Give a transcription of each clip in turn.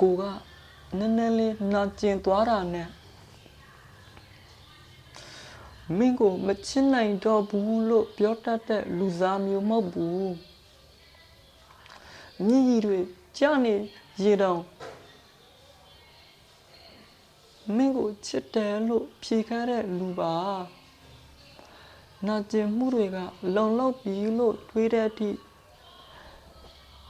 ကိုကနည်းနည်းလေးနာကျင်သွားတာနဲ့မင်းကိုမချစ်နိုင်တော့ဘူးလို့ပြောတတ်တဲ့လူစားမျိုးမဟုတ်ဘူးမြည်တွေကြာနေရေတောင်မင်းကိုချစ်တယ်လို့ဖြေခဲ့တဲ့လူပါနာကျင်မှုတွေကလုံလောက်ပြီလို့တွေးတဲ့အထိ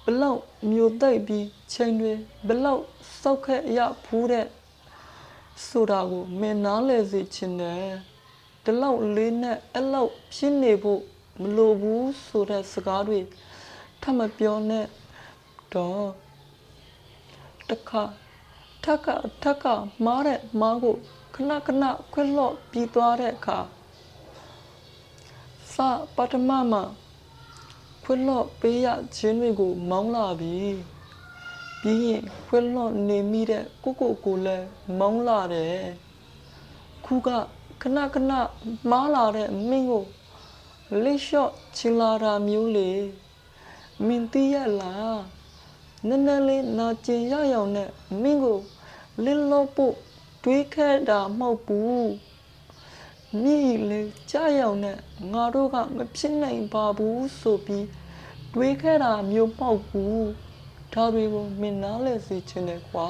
ဘလောက်မျိုးသိပ်ပြီးချိန်တွေဘလောက်စောက်ခဲ့ရဖူးတဲ့ဆိုတာကိုမင်းနားလည်စေချင်တယ်ဒီလောက်လေးနဲ့အဲ့လောက်ဖြစ်နေဖို့မလိုဘူးဆိုတဲ့စကားတွေထပ်မပြောနဲ့တော့တခါထက်ကမားတဲ့မားကိုခဏခွက်လော့ပြီးသွားတဲ့အခါပထမမှာခွက်လော့ပေးရခြင်းတွေကိုမောင်းလာပြီးရင်ခွက်လော့နေမိတဲ့ကိုလည်းမောင်းလာတယ်ခုကခဏမားလာတဲ့မင်းကိုလိလျှော့ချင်လာတာမျိုးလေမင်းသိရလားနည်းနည်းလေးနာကျင်ရအောင်နဲ့မင်းကိုလင်းလို့ဖို့တွေးခဲ့တာမဟုတ်ဘူးမြည်လေကြာရောက်နဲ့ငါတို့ကမဖြစ်နိုင်ပါဘူးဆိုပြီးတွေးခဲ့တာမျိုးမဟုတ်ဘူးဒါတွေကိုမင်းနားလည်စေချင်တယ်ကွာ